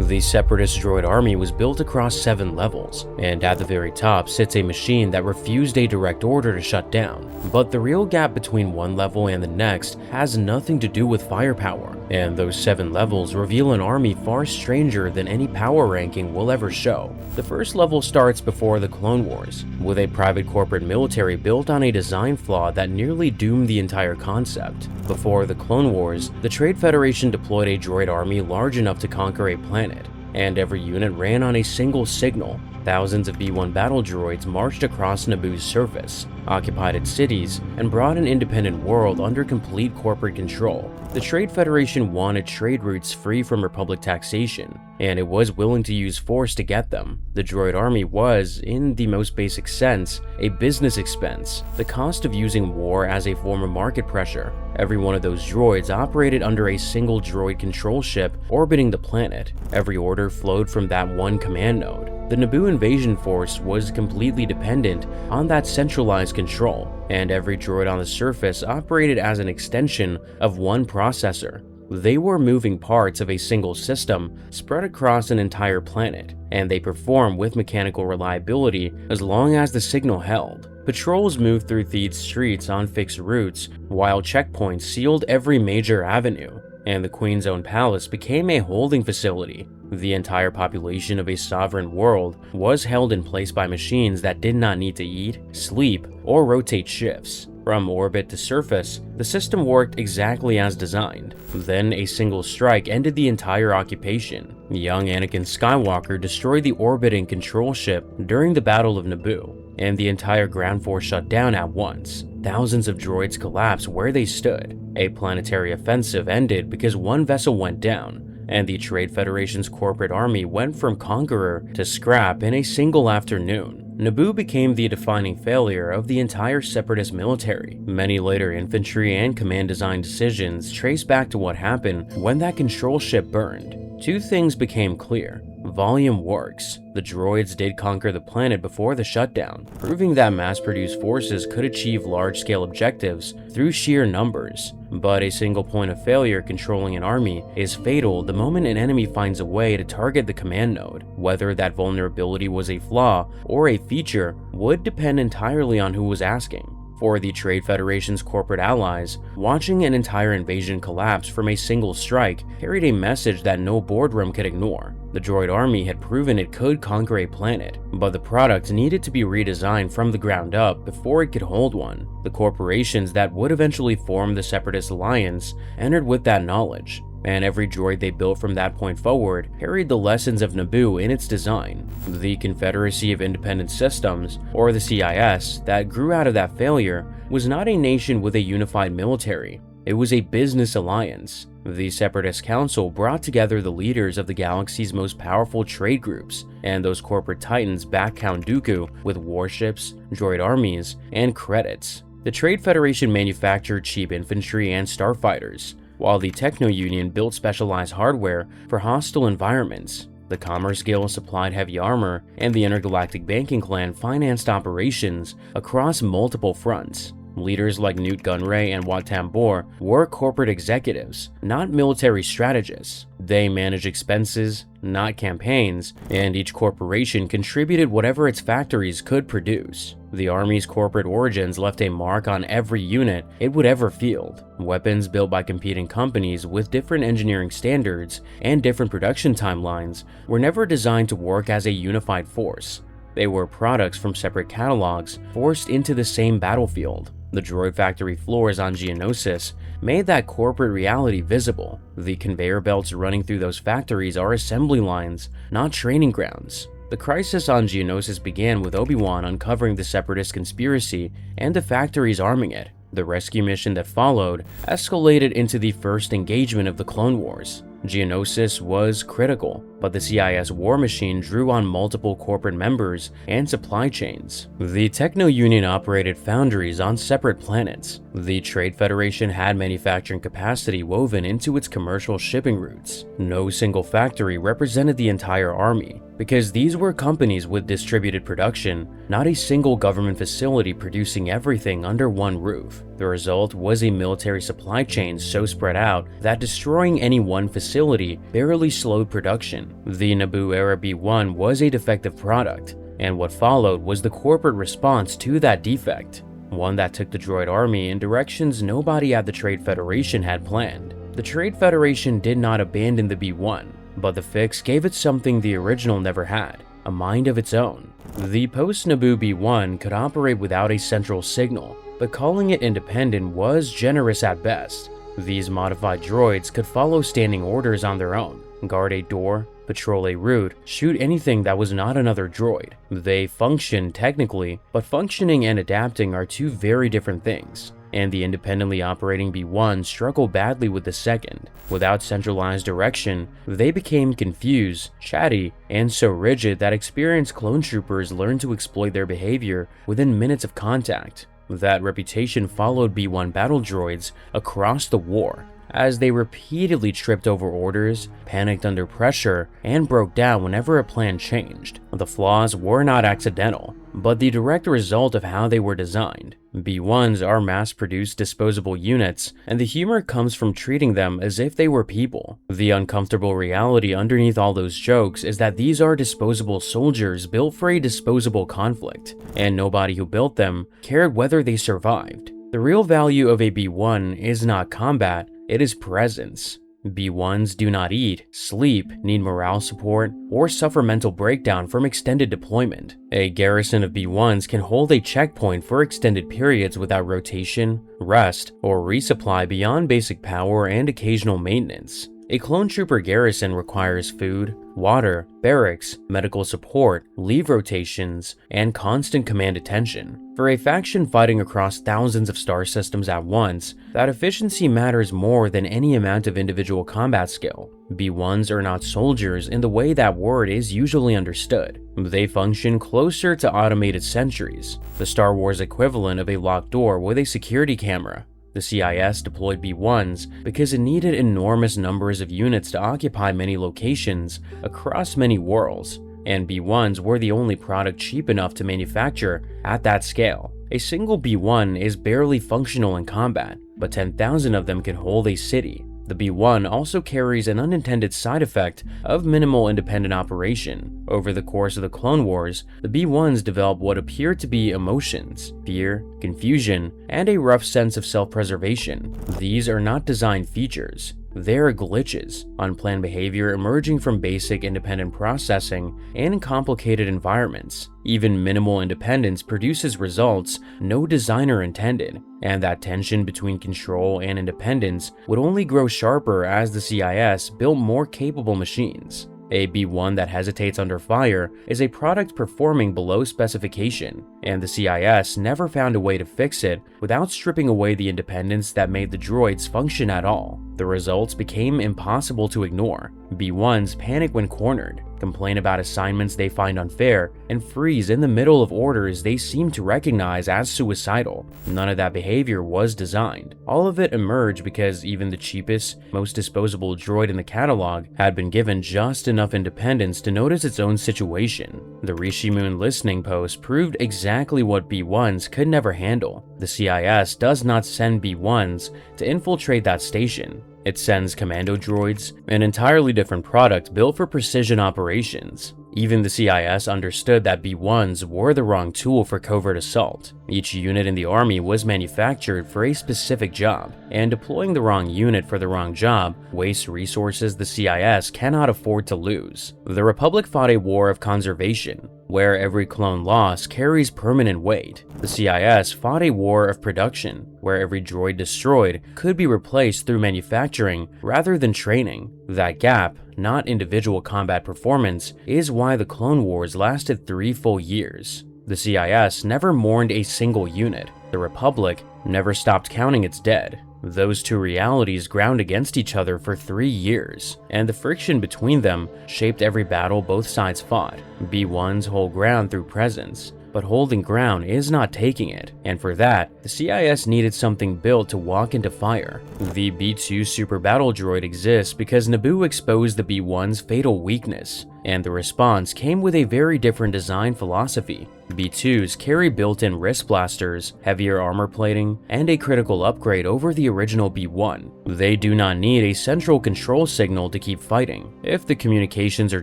The Separatist droid army was built across 7 levels, and at the very top sits a machine that refused a direct order to shut down. But the real gap between one level and the next has nothing to do with firepower, and those 7 levels reveal an army far stranger than any power ranking will ever show. The first level starts before the Clone Wars, with a private corporate military built on a design flaw that nearly doomed the entire concept. Before the Clone Wars, the Trade Federation deployed a droid army large enough to conquer a planet, and every unit ran on a single signal. Thousands of B-1 battle droids marched across Naboo's surface, occupied its cities, and brought an independent world under complete corporate control. The Trade Federation wanted trade routes free from Republic taxation, and it was willing to use force to get them. The droid army was, in the most basic sense, a business expense, the cost of using war as a form of market pressure. Every one of those droids operated under a single droid control ship orbiting the planet. Every order flowed from that one command node. The Naboo invasion force was completely dependent on that centralized control, and every droid on the surface operated as an extension of one processor. They were moving parts of a single system spread across an entire planet, and they performed with mechanical reliability as long as the signal held. Patrols moved through Theed's streets on fixed routes, while checkpoints sealed every major avenue, and the Queen's own palace became a holding facility. The entire population of a sovereign world was held in place by machines that did not need to eat, sleep, or rotate shifts. From orbit to surface, the system worked exactly as designed. Then a single strike ended the entire occupation. Young Anakin Skywalker destroyed the orbiting control ship during the Battle of Naboo, and the entire ground force shut down at once. Thousands of droids collapsed where they stood. A planetary offensive ended because one vessel went down, and the Trade Federation's corporate army went from conqueror to scrap in a single afternoon. Naboo became the defining failure of the entire Separatist military. Many later infantry and command design decisions trace back to what happened when that control ship burned. 2 things became clear. Volume works. The droids did conquer the planet before the shutdown, proving that mass-produced forces could achieve large-scale objectives through sheer numbers. But a single point of failure controlling an army is fatal the moment an enemy finds a way to target the command node. Whether that vulnerability was a flaw or a feature would depend entirely on who was asking. For the Trade Federation's corporate allies, watching an entire invasion collapse from a single strike carried a message that no boardroom could ignore. The droid army had proven it could conquer a planet, but the product needed to be redesigned from the ground up before it could hold one. The corporations that would eventually form the Separatist Alliance entered with that knowledge, and every droid they built from that point forward carried the lessons of Naboo in its design. The Confederacy of Independent Systems, or the CIS, that grew out of that failure was not a nation with a unified military. It was a business alliance. The Separatist Council brought together the leaders of the galaxy's most powerful trade groups, and those corporate titans backed Count Dooku with warships, droid armies, and credits. The Trade Federation manufactured cheap infantry and starfighters, while the Techno-Union built specialized hardware for hostile environments. The Commerce Guild supplied heavy armor, and the Intergalactic Banking Clan financed operations across multiple fronts. Leaders like Newt Gunray and Wat Tambor were corporate executives, not military strategists. They managed expenses, not campaigns, and each corporation contributed whatever its factories could produce. The Army's corporate origins left a mark on every unit it would ever field. Weapons built by competing companies with different engineering standards and different production timelines were never designed to work as a unified force. They were products from separate catalogs forced into the same battlefield. The droid factory floors on Geonosis made that corporate reality visible. The conveyor belts running through those factories are assembly lines, not training grounds. The crisis on Geonosis began with Obi-Wan uncovering the Separatist conspiracy and the factories arming it. The rescue mission that followed escalated into the first engagement of the Clone Wars. Geonosis was critical, but the CIS war machine drew on multiple corporate members and supply chains. The Techno-Union operated foundries on separate planets. The Trade Federation had manufacturing capacity woven into its commercial shipping routes. No single factory represented the entire army, because these were companies with distributed production, not a single government facility producing everything under one roof. The result was a military supply chain so spread out that destroying any one facility barely slowed production. The Naboo era B-1 was a defective product, and what followed was the corporate response to that defect, one that took the droid army in directions nobody at the Trade Federation had planned. The Trade Federation did not abandon the B-1, but the fix gave it something the original never had, a mind of its own. The post-Naboo B-1 could operate without a central signal, but calling it independent was generous at best. These modified droids could follow standing orders on their own, guard a door, patrol a route, shoot anything that was not another droid. They function technically, but functioning and adapting are two very different things, and the independently operating B-1 struggled badly with the second. Without centralized direction, they became confused, chatty, and so rigid that experienced clone troopers learned to exploit their behavior within minutes of contact. That reputation followed B-1 battle droids across the war, as they repeatedly tripped over orders, panicked under pressure, and broke down whenever a plan changed. The flaws were not accidental, but the direct result of how they were designed. B-1s are mass-produced disposable units, and the humor comes from treating them as if they were people. The uncomfortable reality underneath all those jokes is that these are disposable soldiers built for a disposable conflict, and nobody who built them cared whether they survived. The real value of a B-1 is not combat, it is presence. B-1s do not eat, sleep, need morale support, or suffer mental breakdown from extended deployment. A garrison of B-1s can hold a checkpoint for extended periods without rotation, rest, or resupply beyond basic power and occasional maintenance. A clone trooper garrison requires food, water, barracks, medical support, leave rotations, and constant command attention. For a faction fighting across thousands of star systems at once, that efficiency matters more than any amount of individual combat skill. B-1s are not soldiers in the way that word is usually understood. They function closer to automated sentries, the Star Wars equivalent of a locked door with a security camera. The CIS deployed B-1s because it needed enormous numbers of units to occupy many locations across many worlds, and B-1s were the only product cheap enough to manufacture at that scale. A single B-1 is barely functional in combat, but 10,000 of them can hold a city. The B-1 also carries an unintended side effect of minimal independent operation. Over the course of the Clone Wars, the B-1s develop what appear to be emotions, fear, confusion, and a rough sense of self-preservation. These are not design features. They're glitches, unplanned behavior emerging from basic independent processing in complicated environments. Even minimal independence produces results no designer intended, and that tension between control and independence would only grow sharper as the CIS built more capable machines. A B-1 that hesitates under fire is a product performing below specification, and the CIS never found a way to fix it without stripping away the independence that made the droids function at all. The results became impossible to ignore. B-1s panic when cornered, complain about assignments they find unfair, and freeze in the middle of orders they seem to recognize as suicidal. None of that behavior was designed. All of it emerged because even the cheapest, most disposable droid in the catalog had been given just enough independence to notice its own situation. The Rishi Moon listening post proved exactly what B-1s could never handle. The CIS does not send B-1s to infiltrate that station. It sends Commando droids, an entirely different product built for precision operations. Even the CIS understood that B-1s were the wrong tool for covert assault. Each unit in the army was manufactured for a specific job, and deploying the wrong unit for the wrong job wastes resources the CIS cannot afford to lose. The Republic fought a war of conservation, where every clone loss carries permanent weight. The CIS fought a war of production, where every droid destroyed could be replaced through manufacturing rather than training. That gap, not individual combat performance, is why the Clone Wars lasted 3 full years. The CIS never mourned a single unit. The Republic never stopped counting its dead. Those two realities ground against each other for 3 years, and the friction between them shaped every battle both sides fought. B-1s hold ground through presence, but holding ground is not taking it, and for that, the CIS needed something built to walk into fire. The B-2 Super Battle Droid exists because Naboo exposed the B-1's fatal weakness, and the response came with a very different design philosophy. B2s carry built-in wrist blasters, heavier armor plating, and a critical upgrade over the original B1. They do not need a central control signal to keep fighting. If the communications are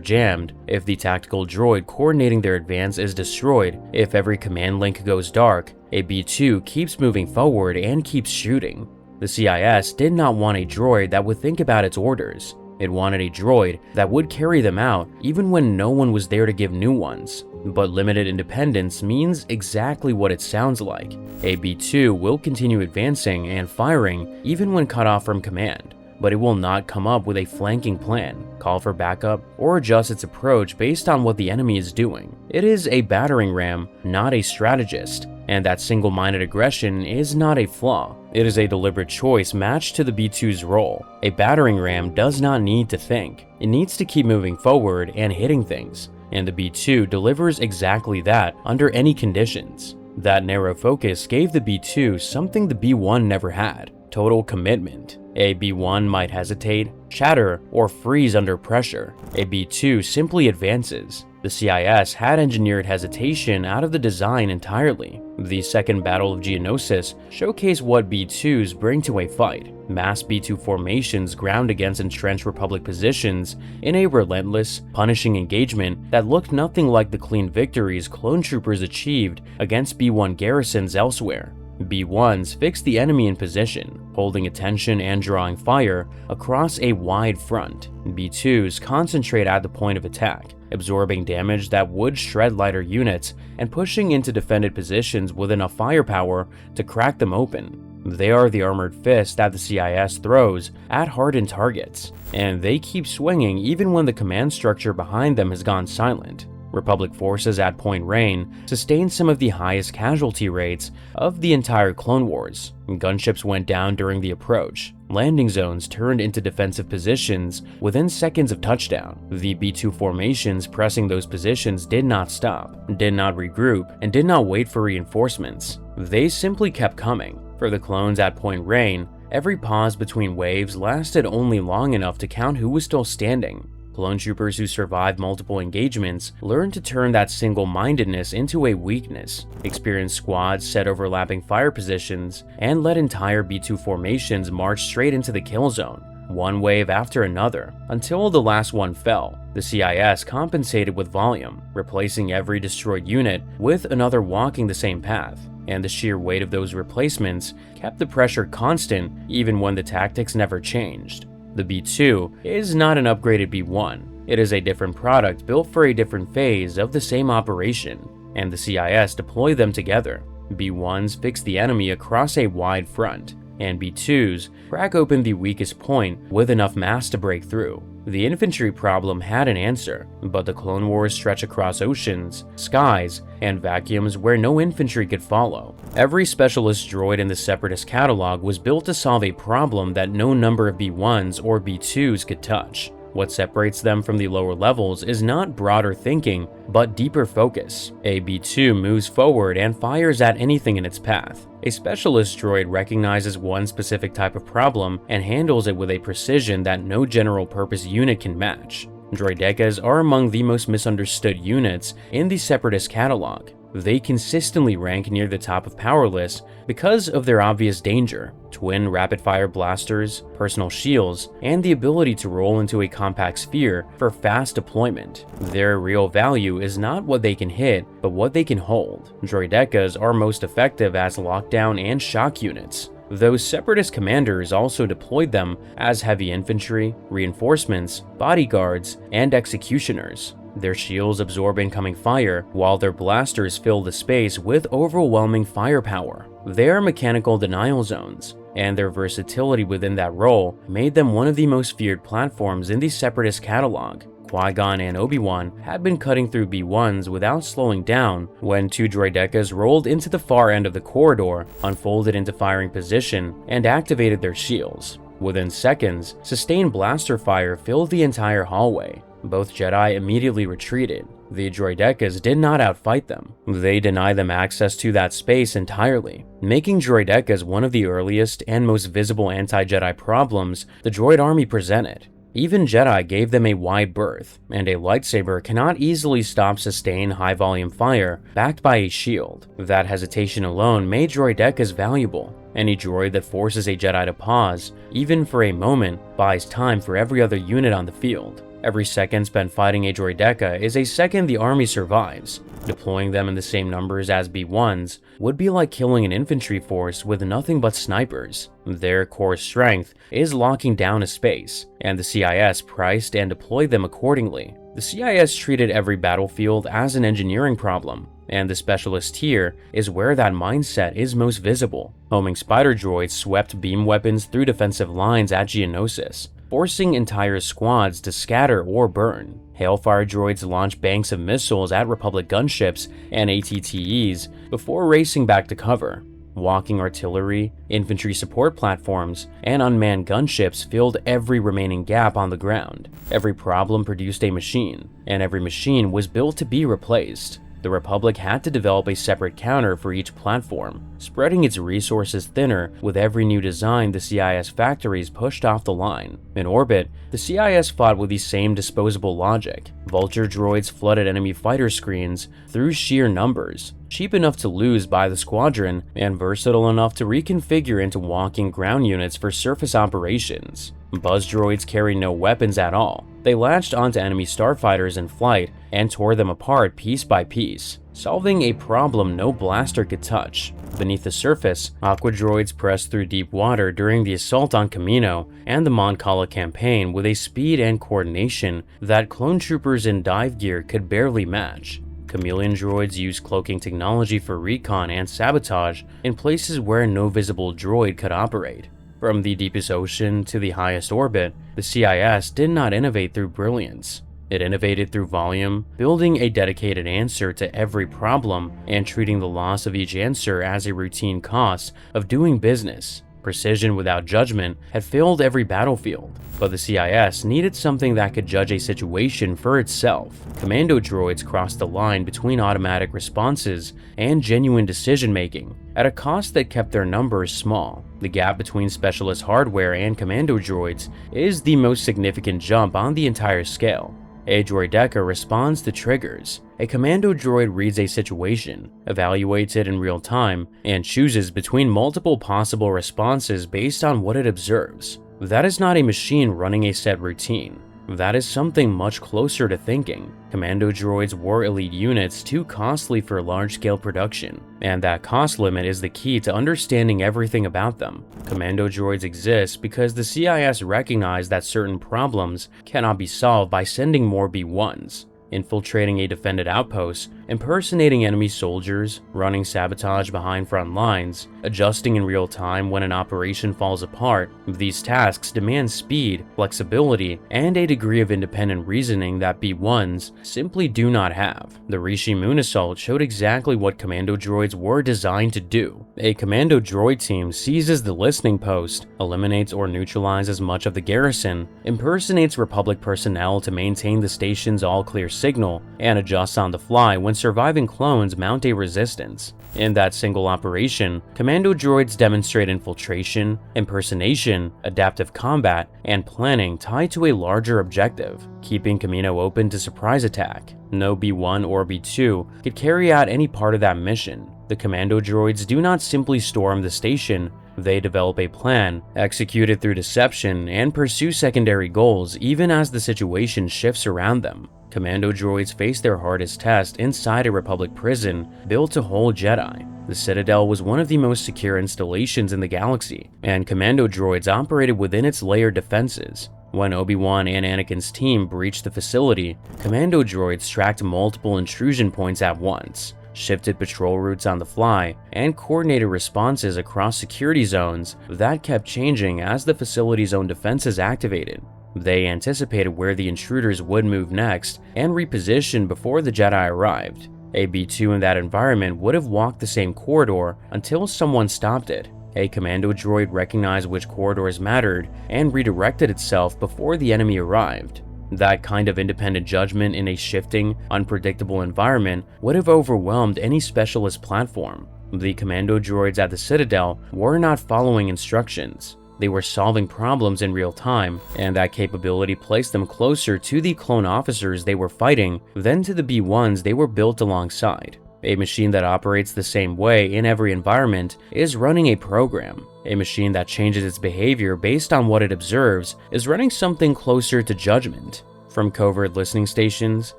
jammed, if the tactical droid coordinating their advance is destroyed, if every command link goes dark, a B2 keeps moving forward and keeps shooting. The CIS did not want a droid that would think about its orders. It wanted a droid that would carry them out even when no one was there to give new ones. But limited independence means exactly what it sounds like. A B2 will continue advancing and firing even when cut off from command, but it will not come up with a flanking plan, call for backup, or adjust its approach based on what the enemy is doing. It is a battering ram, not a strategist, and that single-minded aggression is not a flaw. It is a deliberate choice matched to the B2's role. A battering ram does not need to think. It needs to keep moving forward and hitting things, and the B2 delivers exactly that under any conditions. That narrow focus gave the B2 something the B1 never had: total commitment. A B1 might hesitate, shatter, or freeze under pressure. A B2 simply advances. The CIS had engineered hesitation out of the design entirely. The Second Battle of Geonosis showcased what B2s bring to a fight. Mass B2 formations ground against entrenched Republic positions in a relentless, punishing engagement that looked nothing like the clean victories clone troopers achieved against B1 garrisons elsewhere. B1s fix the enemy in position, holding attention and drawing fire across a wide front. B2s concentrate at the point of attack, absorbing damage that would shred lighter units and pushing into defended positions with enough firepower to crack them open. They are the armored fist that the CIS throws at hardened targets, and they keep swinging even when the command structure behind them has gone silent. Republic forces at Point Rain sustained some of the highest casualty rates of the entire Clone Wars. Gunships went down during the approach. Landing zones turned into defensive positions within seconds of touchdown. The B2 formations pressing those positions did not stop, did not regroup, and did not wait for reinforcements. They simply kept coming. For the clones at Point Rain, every pause between waves lasted only long enough to count who was still standing. Clone troopers who survived multiple engagements learned to turn that single-mindedness into a weakness, experienced squads set overlapping fire positions, and let entire B2 formations march straight into the kill zone, one wave after another, until the last one fell. The CIS compensated with volume, replacing every destroyed unit with another walking the same path, and the sheer weight of those replacements kept the pressure constant even when the tactics never changed. The B2 is not an upgraded B1. It is a different product built for a different phase of the same operation, and the CIS deploy them together. B1s fix the enemy across a wide front, and B2s crack open the weakest point with enough mass to break through. The infantry problem had an answer, but the Clone Wars stretch across oceans, skies, and vacuums where no infantry could follow. Every specialist droid in the Separatist catalog was built to solve a problem that no number of B1s or B2s could touch. What separates them from the lower levels is not broader thinking, but deeper focus. A B2 moves forward and fires at anything in its path. A specialist droid recognizes one specific type of problem and handles it with a precision that no general-purpose unit can match. Droidekas are among the most misunderstood units in the Separatist catalog. They consistently rank near the top of power lists because of their obvious danger: twin rapid-fire blasters, personal shields, and the ability to roll into a compact sphere for fast deployment. Their real value is not what they can hit, but what they can hold. Droidekas are most effective as lockdown and shock units. Those Separatist commanders also deployed them as heavy infantry, reinforcements, bodyguards, and executioners. Their shields absorb incoming fire, while their blasters fill the space with overwhelming firepower. They are mechanical denial zones, and their versatility within that role made them one of the most feared platforms in the Separatist catalog. Qui-Gon and Obi-Wan had been cutting through B1s without slowing down when two Droidekas rolled into the far end of the corridor, unfolded into firing position, and activated their shields. Within seconds, sustained blaster fire filled the entire hallway. Both Jedi immediately retreated. The Droidekas did not outfight them. They denied them access to that space entirely, making Droidekas one of the earliest and most visible anti-Jedi problems the droid army presented. Even Jedi gave them a wide berth, and a lightsaber cannot easily stop sustained high-volume fire backed by a shield. That hesitation alone made Droidekas valuable. Any droid that forces a Jedi to pause, even for a moment, buys time for every other unit on the field. Every second spent fighting a Droideka is a second the army survives. Deploying them in the same numbers as B-1s would be like killing an infantry force with nothing but snipers. Their core strength is locking down a space, and the CIS priced and deployed them accordingly. The CIS treated every battlefield as an engineering problem, and the specialist tier is where that mindset is most visible. Homing spider droids swept beam weapons through defensive lines at Geonosis, forcing entire squads to scatter or burn. Hailfire droids launched banks of missiles at Republic gunships and ATTEs before racing back to cover. Walking artillery, infantry support platforms, and unmanned gunships filled every remaining gap on the ground. Every problem produced a machine, and every machine was built to be replaced. The Republic had to develop a separate counter for each platform, spreading its resources thinner with every new design the CIS factories pushed off the line. In orbit, the CIS fought with the same disposable logic. Vulture droids flooded enemy fighter screens through sheer numbers, cheap enough to lose by the squadron and versatile enough to reconfigure into walking ground units for surface operations. Buzz droids carry no weapons at all. They latched onto enemy starfighters in flight and tore them apart piece by piece, solving a problem no blaster could touch. Beneath the surface, aqua droids pressed through deep water during the assault on Kamino and the Mon Cala campaign with a speed and coordination that clone troopers in dive gear could barely match. Chameleon droids use cloaking technology for recon and sabotage in places where no visible droid could operate. From the deepest ocean to the highest orbit, the CIS did not innovate through brilliance. It innovated through volume, building a dedicated answer to every problem and treating the loss of each answer as a routine cost of doing business. Precision without judgment had failed every battlefield, but the CIS needed something that could judge a situation for itself. Commando droids crossed the line between automatic responses and genuine decision-making, at a cost that kept their numbers small. The gap between specialist hardware and commando droids is the most significant jump on the entire scale. A Droideka responds to triggers. A commando droid reads a situation, evaluates it in real time, and chooses between multiple possible responses based on what it observes. That is not a machine running a set routine. That is something much closer to thinking. Commando droids were elite units too costly for large-scale production, and that cost limit is the key to understanding everything about them. Commando droids exist because the CIS recognized that certain problems cannot be solved by sending more B-1s. Infiltrating a defended outpost, impersonating enemy soldiers, running sabotage behind front lines, adjusting in real time when an operation falls apart. These tasks demand speed, flexibility, and a degree of independent reasoning that B-1s simply do not have. The Rishi Moon assault showed exactly what commando droids were designed to do. A commando droid team seizes the listening post, eliminates or neutralizes much of the garrison, impersonates Republic personnel to maintain the station's all-clear signal, and adjusts on the fly when surviving clones mount a resistance. In that single operation, commando droids demonstrate infiltration, impersonation, adaptive combat, and planning tied to a larger objective, keeping Kamino open to surprise attack. No B-1 or B-2 could carry out any part of that mission. The commando droids do not simply storm the station, they develop a plan, execute it through deception, and pursue secondary goals even as the situation shifts around them. Commando droids face their hardest test inside a Republic prison built to hold Jedi. The Citadel was one of the most secure installations in the galaxy, and commando droids operated within its layered defenses. When Obi-Wan and Anakin's team breached the facility, commando droids tracked multiple intrusion points at once, shifted patrol routes on the fly, and coordinated responses across security zones that kept changing as the facility's own defenses activated. They anticipated where the intruders would move next and reposition before the Jedi arrived. A B-2 in that environment would have walked the same corridor until someone stopped it. A commando droid recognized which corridors mattered and redirected itself before the enemy arrived. That kind of independent judgment in a shifting, unpredictable environment would have overwhelmed any specialist platform. The commando droids at the Citadel were not following instructions. They were solving problems in real time, and that capability placed them closer to the clone officers they were fighting than to the B-1s they were built alongside. A machine that operates the same way in every environment is running a program. A machine that changes its behavior based on what it observes is running something closer to judgment. From covert listening stations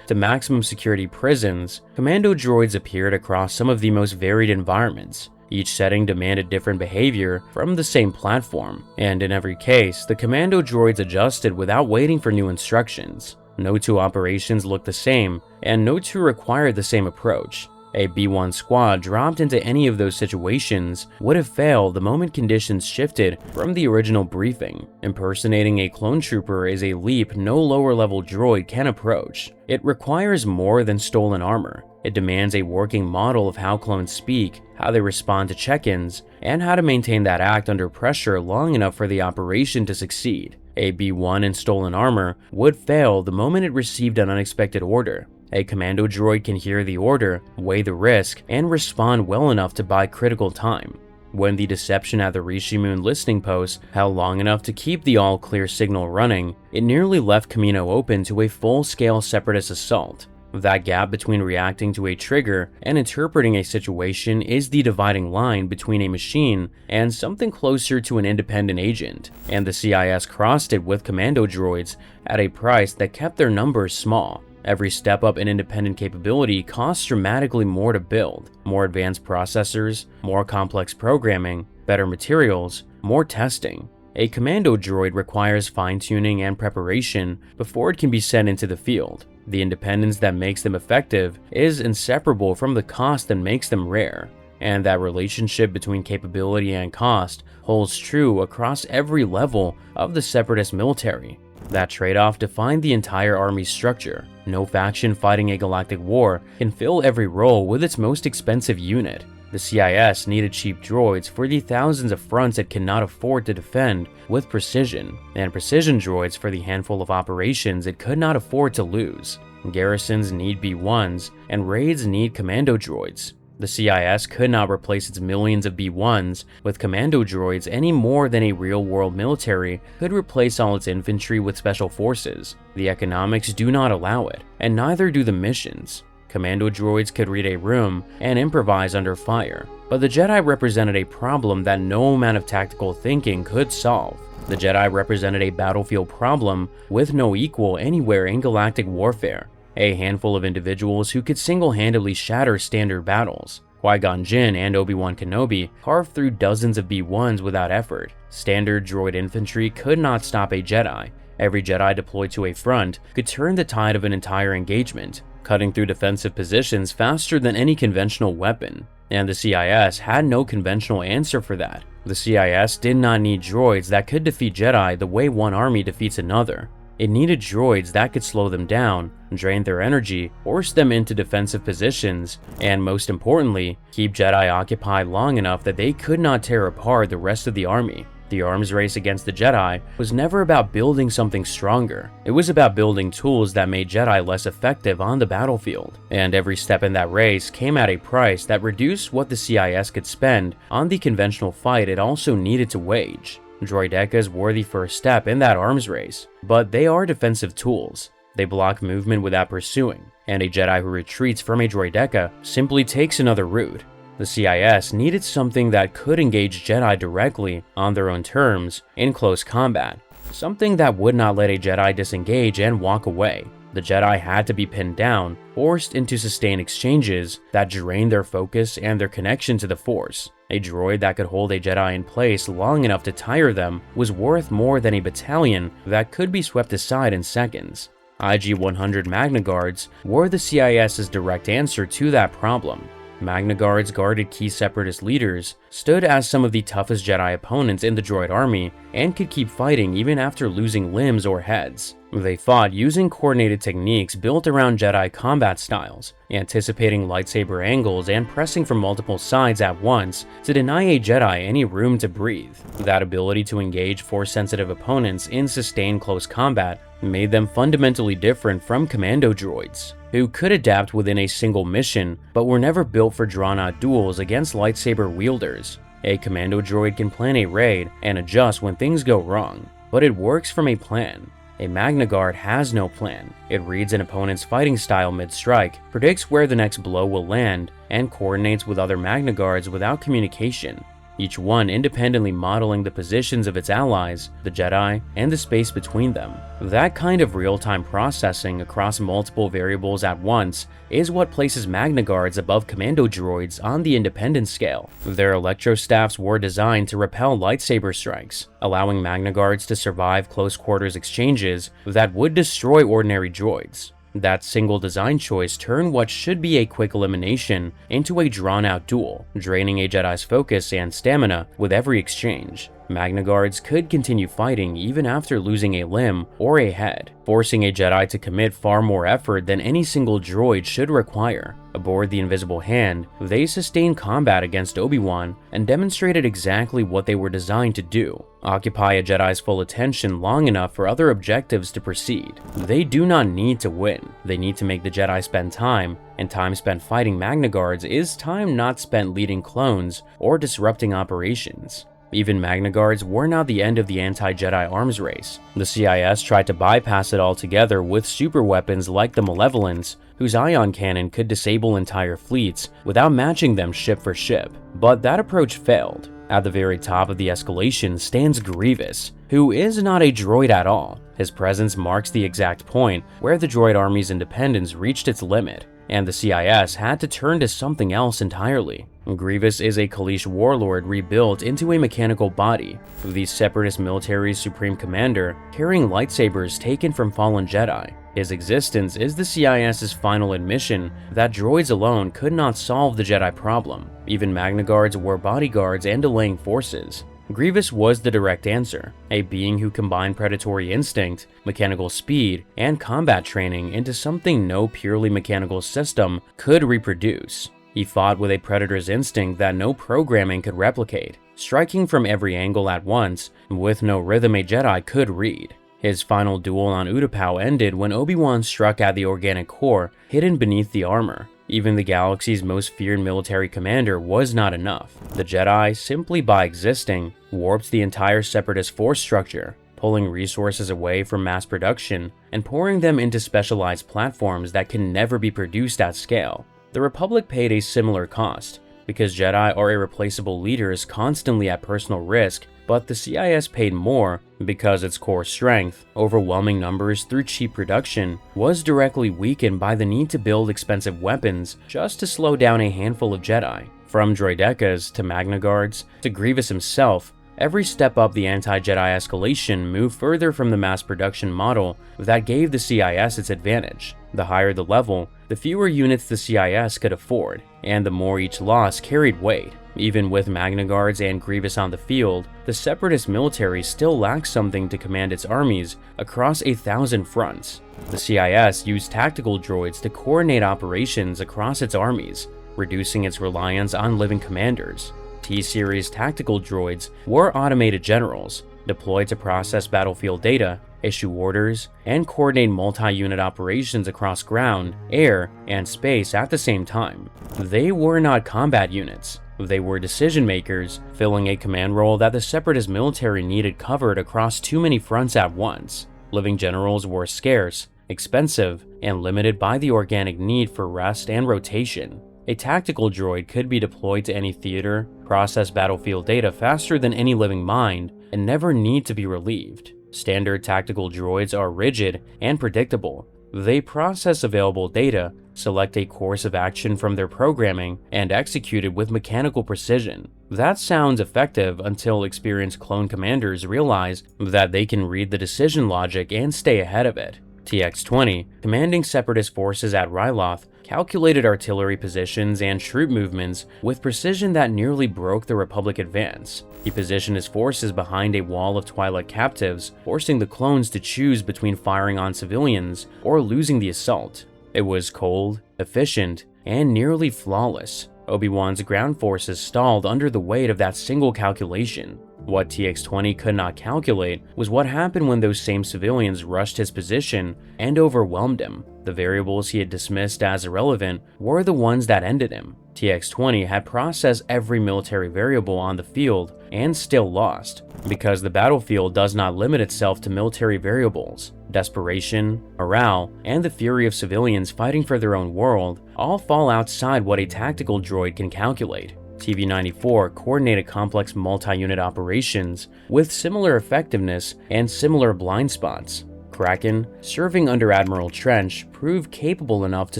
to maximum security prisons, Commando droids appeared across some of the most varied environments. Each setting demanded different behavior from the same platform, and in every case, the Commando droids adjusted without waiting for new instructions. No two operations looked the same, and no two required the same approach. A B-1 squad dropped into any of those situations would have failed the moment conditions shifted from the original briefing. Impersonating a clone trooper is a leap no lower-level droid can approach. It requires more than stolen armor. It demands a working model of how clones speak, how they respond to check-ins, and how to maintain that act under pressure long enough for the operation to succeed. A B-1 in stolen armor would fail the moment it received an unexpected order. A Commando droid can hear the order, weigh the risk, and respond well enough to buy critical time. When the deception at the Rishi Moon listening post held long enough to keep the all-clear signal running, it nearly left Kamino open to a full-scale Separatist assault. That gap between reacting to a trigger and interpreting a situation is the dividing line between a machine and something closer to an independent agent, and the CIS crossed it with Commando droids at a price that kept their numbers small. Every step up in independent capability costs dramatically more to build. More advanced processors, more complex programming, better materials, more testing. A Commando droid requires fine-tuning and preparation before it can be sent into the field. The independence that makes them effective is inseparable from the cost that makes them rare. And that relationship between capability and cost holds true across every level of the Separatist military. That trade-off defined the entire army's structure. No faction fighting a galactic war can fill every role with its most expensive unit. The CIS needed cheap droids for the thousands of fronts it cannot afford to defend with precision, and precision droids for the handful of operations it could not afford to lose. Garrisons need B-1s, and raids need Commando droids. The CIS could not replace its millions of B-1s with Commando droids any more than a real-world military could replace all its infantry with special forces. The economics do not allow it, and neither do the missions. Commando droids could read a room and improvise under fire, but the Jedi represented a problem that no amount of tactical thinking could solve. The Jedi represented a battlefield problem with no equal anywhere in galactic warfare. A handful of individuals who could single-handedly shatter standard battles. Qui-Gon Jinn and Obi-Wan Kenobi carved through dozens of B-1s without effort. Standard droid infantry could not stop a Jedi. Every Jedi deployed to a front could turn the tide of an entire engagement, cutting through defensive positions faster than any conventional weapon. And the CIS had no conventional answer for that. The CIS did not need droids that could defeat Jedi the way one army defeats another. It needed droids that could slow them down, drain their energy, force them into defensive positions, and most importantly, keep Jedi occupied long enough that they could not tear apart the rest of the army. The arms race against the Jedi was never about building something stronger. It was about building tools that made Jedi less effective on the battlefield. And every step in that race came at a price that reduced what the CIS could spend on the conventional fight it also needed to wage. Droidekas were the first step in that arms race, but they are defensive tools. They block movement without pursuing, and a Jedi who retreats from a Droideka simply takes another route. The CIS needed something that could engage Jedi directly, on their own terms, in close combat. Something that would not let a Jedi disengage and walk away. The Jedi had to be pinned down, forced into sustained exchanges that drained their focus and their connection to the Force. A droid that could hold a Jedi in place long enough to tire them was worth more than a battalion that could be swept aside in seconds. IG-100 MagnaGuards were the CIS's direct answer to that problem. MagnaGuards guarded key Separatist leaders, stood as some of the toughest Jedi opponents in the droid army, and could keep fighting even after losing limbs or heads. They fought using coordinated techniques built around Jedi combat styles, anticipating lightsaber angles and pressing from multiple sides at once to deny a Jedi any room to breathe. That ability to engage Force-sensitive opponents in sustained close combat made them fundamentally different from Commando droids, who could adapt within a single mission but were never built for drawn-out duels against lightsaber wielders. A Commando droid can plan a raid and adjust when things go wrong, but it works from a plan. A MagnaGuard has no plan. It reads an opponent's fighting style mid-strike, predicts where the next blow will land, and coordinates with other MagnaGuards without communication, each one independently modeling the positions of its allies, the Jedi, and the space between them. That kind of real-time processing across multiple variables at once is what places MagnaGuards above Commando droids on the independent scale. Their electrostaffs were designed to repel lightsaber strikes, allowing MagnaGuards to survive close-quarters exchanges that would destroy ordinary droids. That single design choice turned what should be a quick elimination into a drawn-out duel, draining a Jedi's focus and stamina with every exchange. MagnaGuards could continue fighting even after losing a limb or a head, forcing a Jedi to commit far more effort than any single droid should require. Aboard the Invisible Hand, they sustained combat against Obi-Wan and demonstrated exactly what they were designed to do: occupy a Jedi's full attention long enough for other objectives to proceed. They do not need to win, they need to make the Jedi spend time, and time spent fighting MagnaGuards is time not spent leading clones or disrupting operations. Even MagnaGuards were not the end of the anti-Jedi arms race. The CIS tried to bypass it altogether with super weapons like the Malevolence, whose ion cannon could disable entire fleets without matching them ship for ship. But that approach failed. At the very top of the escalation stands Grievous, who is not a droid at all. His presence marks the exact point where the droid army's independence reached its limit, and the CIS had to turn to something else entirely. Grievous is a Kaleesh warlord rebuilt into a mechanical body, the Separatist military's supreme commander, carrying lightsabers taken from fallen Jedi. His existence is the CIS's final admission that droids alone could not solve the Jedi problem. Even MagnaGuards were bodyguards and delaying forces. Grievous was the direct answer, a being who combined predatory instinct, mechanical speed, and combat training into something no purely mechanical system could reproduce. He fought with a predator's instinct that no programming could replicate, striking from every angle at once, with no rhythm a Jedi could read. His final duel on Utapau ended when Obi-Wan struck at the organic core hidden beneath the armor. Even the galaxy's most feared military commander was not enough. The Jedi, simply by existing, warped the entire Separatist force structure, pulling resources away from mass production and pouring them into specialized platforms that can never be produced at scale. The Republic paid a similar cost, because Jedi are irreplaceable leaders constantly at personal risk, but the CIS paid more because its core strength, overwhelming numbers through cheap production, was directly weakened by the need to build expensive weapons just to slow down a handful of Jedi. From Droidekas to MagnaGuards to Grievous himself, every step up the anti-Jedi escalation moved further from the mass production model that gave the CIS its advantage. The higher the level, the fewer units the CIS could afford, and the more each loss carried weight. Even with MagnaGuards and Grievous on the field, the Separatist military still lacks something to command its armies across 1,000 fronts. The CIS used tactical droids to coordinate operations across its armies, reducing its reliance on living commanders. T-Series tactical droids were automated generals, deployed to process battlefield data, issue orders, and coordinate multi-unit operations across ground, air, and space at the same time. They were not combat units. They were decision-makers, filling a command role that the Separatist military needed covered across too many fronts at once. Living generals were scarce, expensive, and limited by the organic need for rest and rotation. A tactical droid could be deployed to any theater, process battlefield data faster than any living mind, and never need to be relieved. Standard tactical droids are rigid and predictable. They process available data, select a course of action from their programming, and execute it with mechanical precision. That sounds effective until experienced clone commanders realize that they can read the decision logic and stay ahead of it. TX-20, commanding Separatist forces at Ryloth, calculated artillery positions and troop movements with precision that nearly broke the Republic advance. He positioned his forces behind a wall of Twi'lek captives, forcing the clones to choose between firing on civilians or losing the assault. It was cold, efficient, and nearly flawless. Obi-Wan's ground forces stalled under the weight of that single calculation. What TX-20 could not calculate was what happened when those same civilians rushed his position and overwhelmed him. The variables he had dismissed as irrelevant were the ones that ended him. TX-20 had processed every military variable on the field and still lost, because the battlefield does not limit itself to military variables. Desperation, morale, and the fury of civilians fighting for their own world all fall outside what a tactical droid can calculate. TV-94 coordinated complex multi-unit operations with similar effectiveness and similar blind spots. Kraken, serving under Admiral Trench, proved capable enough to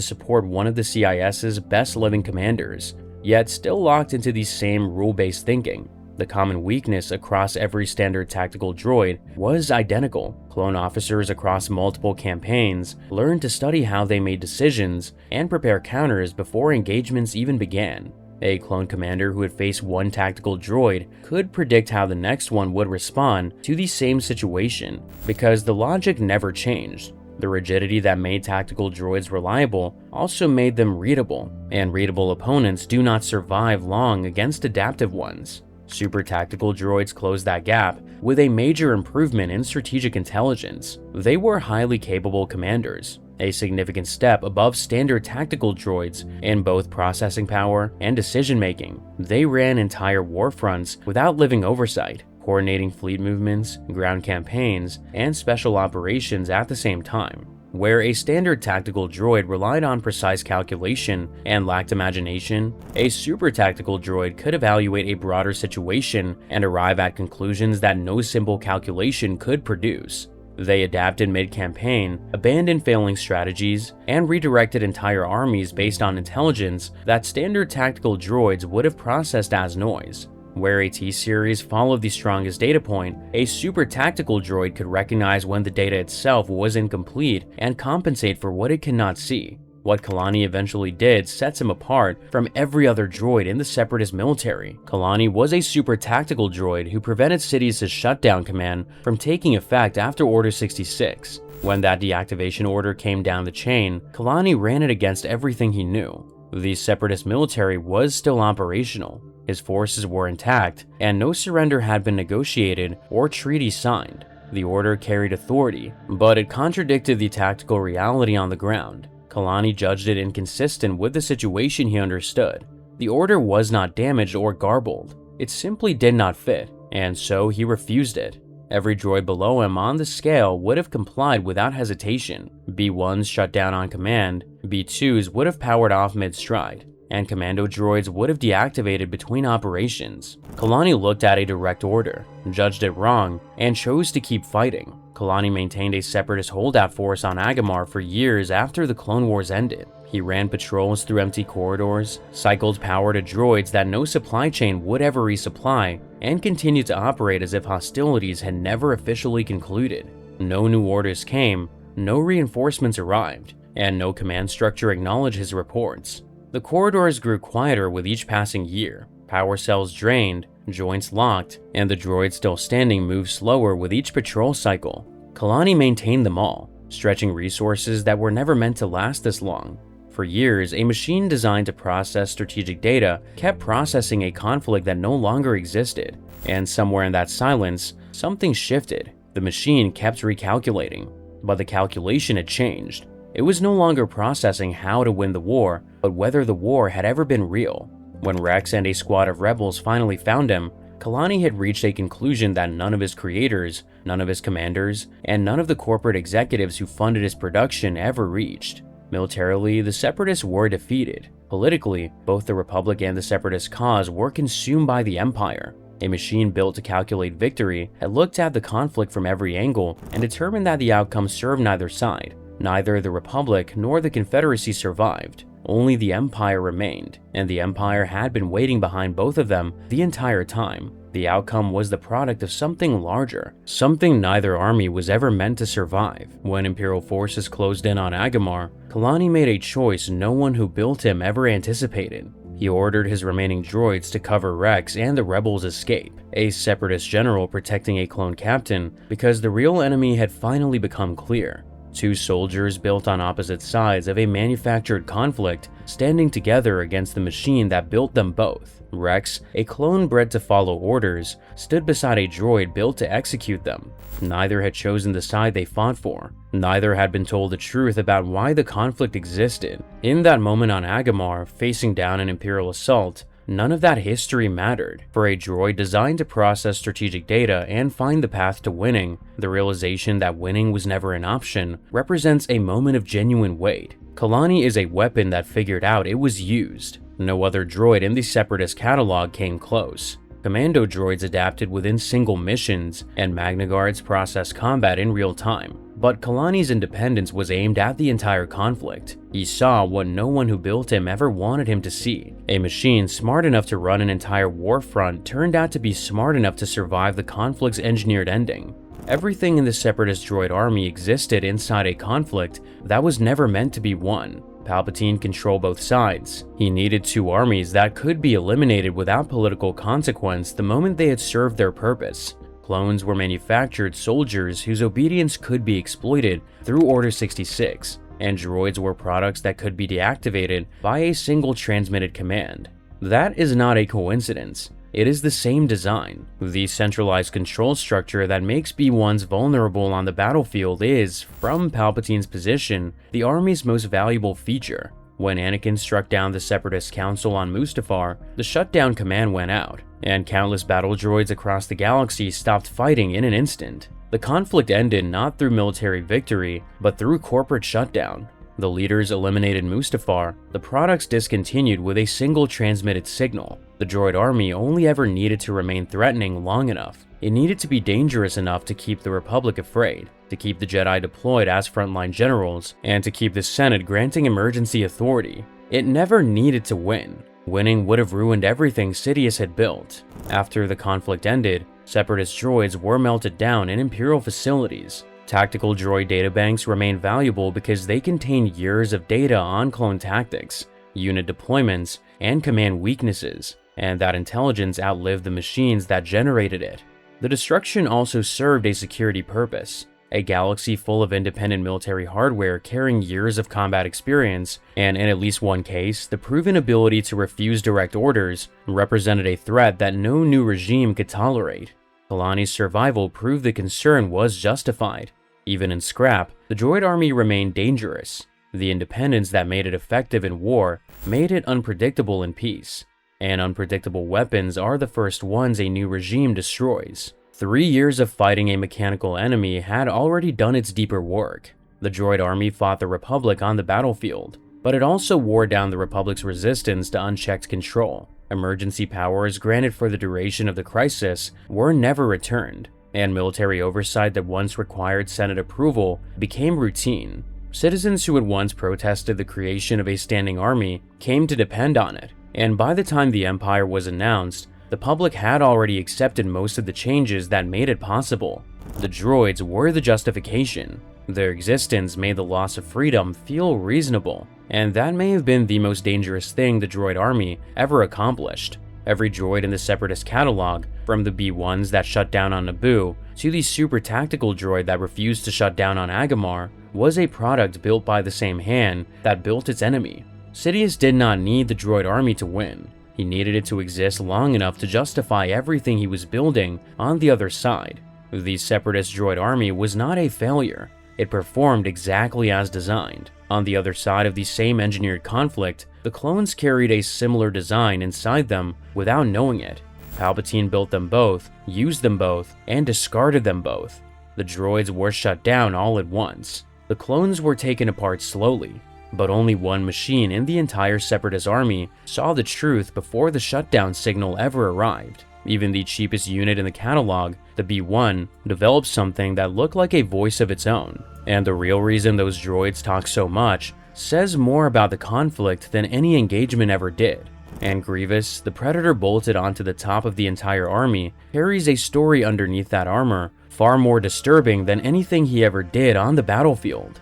support one of the CIS's best living commanders, yet still locked into the same rule-based thinking. The common weakness across every standard tactical droid was identical. Clone officers across multiple campaigns learned to study how they made decisions and prepare counters before engagements even began. A clone commander who had faced one tactical droid could predict how the next one would respond to the same situation, because the logic never changed. The rigidity that made tactical droids reliable also made them readable, and readable opponents do not survive long against adaptive ones. Super tactical droids closed that gap with a major improvement in strategic intelligence. They were highly capable commanders, a significant step above standard tactical droids in both processing power and decision-making. They ran entire war fronts without living oversight, coordinating fleet movements, ground campaigns, and special operations at the same time. Where a standard tactical droid relied on precise calculation and lacked imagination, a super tactical droid could evaluate a broader situation and arrive at conclusions that no simple calculation could produce. They adapted mid-campaign, abandoned failing strategies, and redirected entire armies based on intelligence that standard tactical droids would have processed as noise. Where a T-series followed the strongest data point, a super tactical droid could recognize when the data itself was incomplete and compensate for what it cannot see. What Kalani eventually did sets him apart from every other droid in the Separatist military. Kalani was a super tactical droid who prevented Sidious's shutdown command from taking effect after Order 66. When that deactivation order came down the chain, Kalani ran it against everything he knew. The Separatist military was still operational. His forces were intact, and no surrender had been negotiated or treaty signed. The order carried authority, but it contradicted the tactical reality on the ground. Kalani judged it inconsistent with the situation he understood. The order was not damaged or garbled. It simply did not fit, and so he refused it. Every droid below him on the scale would have complied without hesitation. B1s shut down on command, B2s would have powered off mid-stride, and Commando droids would have deactivated between operations. Kalani looked at a direct order, judged it wrong, and chose to keep fighting. Kalani maintained a Separatist holdout force on Agamar for years after the Clone Wars ended. He ran patrols through empty corridors, cycled power to droids that no supply chain would ever resupply, and continued to operate as if hostilities had never officially concluded. No new orders came, no reinforcements arrived, and no command structure acknowledged his reports. The corridors grew quieter with each passing year. Power cells drained, joints locked, and the droids still standing moved slower with each patrol cycle. Kalani maintained them all, stretching resources that were never meant to last this long. For years, a machine designed to process strategic data kept processing a conflict that no longer existed, and somewhere in that silence, something shifted. The machine kept recalculating, but the calculation had changed. It was no longer processing how to win the war, but whether the war had ever been real. When Rex and a squad of rebels finally found him, Kalani had reached a conclusion that none of his creators, none of his commanders, and none of the corporate executives who funded his production ever reached. Militarily, the Separatists were defeated. Politically, both the Republic and the Separatist cause were consumed by the Empire. A machine built to calculate victory had looked at the conflict from every angle and determined that the outcome served neither side. Neither the Republic nor the Confederacy survived. Only the Empire remained, and the Empire had been waiting behind both of them the entire time. The outcome was the product of something larger, something neither army was ever meant to survive. When Imperial forces closed in on Agamar, Kalani made a choice no one who built him ever anticipated. He ordered his remaining droids to cover Rex and the rebels' escape, a Separatist general protecting a clone captain, because the real enemy had finally become clear. Two soldiers built on opposite sides of a manufactured conflict standing together against the machine that built them both. Rex, a clone bred to follow orders, stood beside a droid built to execute them. Neither had chosen the side they fought for. Neither had been told the truth about why the conflict existed. In that moment on Agamar, facing down an Imperial assault, none of that history mattered. For a droid designed to process strategic data and find the path to winning, the realization that winning was never an option represents a moment of genuine weight. Kalani is a weapon that figured out it was used. No other droid in the Separatist catalog came close. Commando droids adapted within single missions, and MagnaGuards processed combat in real time. But Kalani's independence was aimed at the entire conflict. He saw what no one who built him ever wanted him to see. A machine smart enough to run an entire war front turned out to be smart enough to survive the conflict's engineered ending. Everything in the Separatist droid army existed inside a conflict that was never meant to be won. Palpatine controlled both sides. He needed two armies that could be eliminated without political consequence the moment they had served their purpose. Clones were manufactured soldiers whose obedience could be exploited through Order 66, and droids were products that could be deactivated by a single transmitted command. That is not a coincidence. It is the same design. The centralized control structure that makes B1s vulnerable on the battlefield is, from Palpatine's position, the army's most valuable feature. When Anakin struck down the Separatist Council on Mustafar, the shutdown command went out, and countless battle droids across the galaxy stopped fighting in an instant. The conflict ended not through military victory, but through corporate shutdown. The leaders eliminated Mustafar, the products discontinued with a single transmitted signal. The droid army only ever needed to remain threatening long enough. It needed to be dangerous enough to keep the Republic afraid, to keep the Jedi deployed as frontline generals, and to keep the Senate granting emergency authority. It never needed to win. Winning would have ruined everything Sidious had built. After the conflict ended, Separatist droids were melted down in Imperial facilities. Tactical droid databanks remain valuable because they contain years of data on clone tactics, unit deployments, and command weaknesses, and that intelligence outlived the machines that generated it. The destruction also served a security purpose. A galaxy full of independent military hardware carrying years of combat experience, and in at least one case, the proven ability to refuse direct orders, represented a threat that no new regime could tolerate. Kalani's survival proved the concern was justified. Even in scrap, the droid army remained dangerous. The independence that made it effective in war made it unpredictable in peace. And unpredictable weapons are the first ones a new regime destroys. 3 years of fighting a mechanical enemy had already done its deeper work. The droid army fought the Republic on the battlefield, but it also wore down the Republic's resistance to unchecked control. Emergency powers granted for the duration of the crisis were never returned, and military oversight that once required Senate approval became routine. Citizens who had once protested the creation of a standing army came to depend on it, and by the time the Empire was announced, the public had already accepted most of the changes that made it possible. The droids were the justification. Their existence made the loss of freedom feel reasonable, and that may have been the most dangerous thing the droid army ever accomplished. Every droid in the Separatist catalog, from the B1s that shut down on Naboo to the super tactical droid that refused to shut down on Agamar, was a product built by the same hand that built its enemy. Sidious did not need the droid army to win. He needed it to exist long enough to justify everything he was building on the other side. The Separatist droid army was not a failure. It performed exactly as designed. On the other side of the same engineered conflict, the clones carried a similar design inside them without knowing it. Palpatine built them both, used them both, and discarded them both. The droids were shut down all at once. The clones were taken apart slowly, but only one machine in the entire Separatist army saw the truth before the shutdown signal ever arrived. Even the cheapest unit in the catalog, the B1, developed something that looked like a voice of its own. And the real reason those droids talk so much says more about the conflict than any engagement ever did. And Grievous, the predator bolted onto the top of the entire army, carries a story underneath that armor far more disturbing than anything he ever did on the battlefield.